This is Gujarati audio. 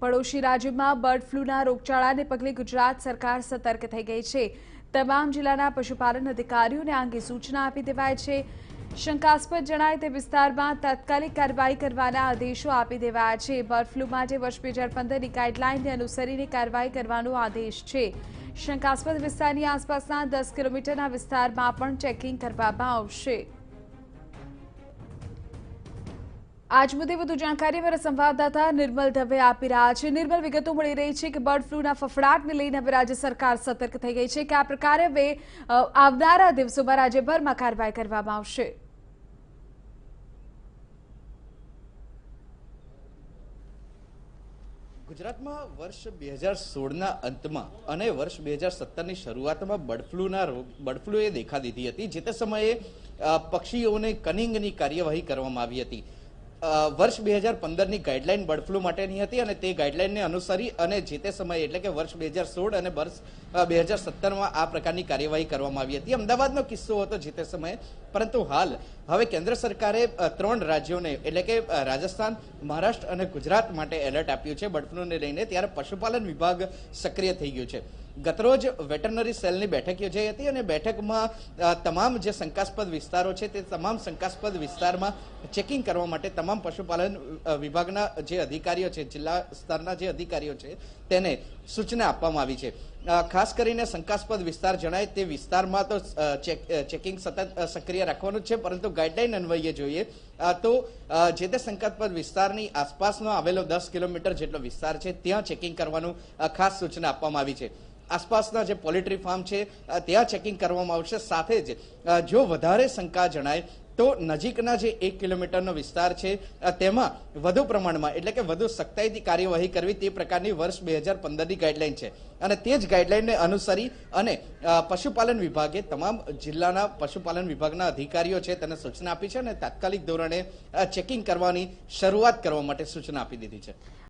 પડોશી રાજ્યમાં બર્ડ ફ્લૂના રોગચાળાને પગલે ગુજરાત સરકાર સતર્ક થઈ ગઈ છે। તમામ જિલ્લાના પશુપાલન અધિકારીઓને આ અંગે સૂચના આપી દેવાઈ છે। શંકાસ્પદ જણાય તે વિસ્તારમાં તાત્કાલિક કાર્યવાહી કરવાના આદેશો આપી દેવાયા છે। બર્ડ ફ્લૂ માટે વર્ષ 2015ની ગાઈડલાઈનને અનુસરીને કાર્યવાહી કરવાનો આદેશ છે। શંકાસ્પદ વિસ્તારની આસપાસના 10 કિલોમીટરના વિસ્તારમાં પણ ચેકિંગ કરવામાં આવશે। आज मुद्दे વધુ જાણકારી અમારા સંવાદદાતા નિર્મલ દવે આપી રહ્યા છે। નિર્મલ, વિગતો મળી રહી છે કે બર્ડ ફ્લૂના ફફડાટને લઈને હવે રાજ્ય સરકાર સતર્ક થઈ ગઈ છે કે આ પ્રકારે હવે આવનારા દિવસોમાં રાજ્યભરમાં કાર્યવાહી કરવામાં આવશે। ગુજરાતમાં વર્ષ 2016ના અંતમાં અને વર્ષ 2017ની શરૂઆતમાં બર્ડ ફ્લૂએ દેખા દીધી હતી, જે તે સમયે પક્ષીઓને કનિંગની કાર્યવાહી કરવામાં આવી હતી। વર્ષ 2015ની ગાઈડલાઈન બર્ડ ફ્લૂ માટેની હતી અને તે ગાઈડલાઈનને અનુસરી અને જે તે સમયે એટલે કે વર્ષ 2016 અને વર્ષ 2017માં આ પ્રકારની કાર્યવાહી કરવામાં આવી હતી। અમદાવાદનો કિસ્સો હતો જે તે સમયે, પરંતુ હાલ હવે કેન્દ્ર સરકારે 3 રાજ્યોને એટલે કે રાજસ્થાન, મહારાષ્ટ્ર અને ગુજરાત માટે એલર્ટ આપ્યું છે બર્ડ ફ્લૂને લઈને। ત્યારે પશુપાલન વિભાગ સક્રિય થઈ ગયું છે। ગતરોજ વેટરનરી સેલની બેઠક યોજાઈ હતી અને બેઠકમાં તમામ જે શંકાસ્પદ વિસ્તારો છે તે તમામ શંકાસ્પદ વિસ્તારમાં ચેકિંગ કરવા માટે તમામ પશુપાલન વિભાગના જે અધિકારીઓ છે, જિલ્લા સ્તરના જે અધિકારીઓ છે, તેને સૂચના આપવામાં આવી છે। ખાસ કરીને શંકાસ્પદ વિસ્તાર જણાય તે વિસ્તારમાં તો ચેકિંગ સતત સક્રિય રાખવાનું છે, પરંતુ ગાઈડલાઈન અન્વયે જોઈએ તો જે તે શંકાસ્પદ વિસ્તારની આસપાસનો આવેલો 10 કિલોમીટર જેટલો વિસ્તાર છે ત્યાં ચેકિંગ કરવાનું ખાસ સૂચના આપવામાં આવી છે। આસપાસના જે પોલ્ટ્રી ફાર્મ છે ત્યાં ચેકિંગ કરવામાં આવશે। સાથે જ જો વધારે શંકા જણાય તો નજીકના જે 1 કિલોમીટરનો વિસ્તાર છે તેમાં વધુ પ્રમાણમાં એટલે કે વધુ સખ્તાઈથી કાર્યવાહી કરવી તે પ્રકારની વર્ષ 2015ની ગાઈડલાઈન છે અને તે જ ગાઈડલાઈનને અનુસરી અને પશુપાલન વિભાગે તમામ જિલ્લાના પશુપાલન વિભાગના અધિકારીઓ છે તેને સૂચના આપી છે અને તાત્કાલિક ધોરણે ચેકિંગ કરવાની શરૂઆત કરવા માટે સૂચના આપી દીધી છે।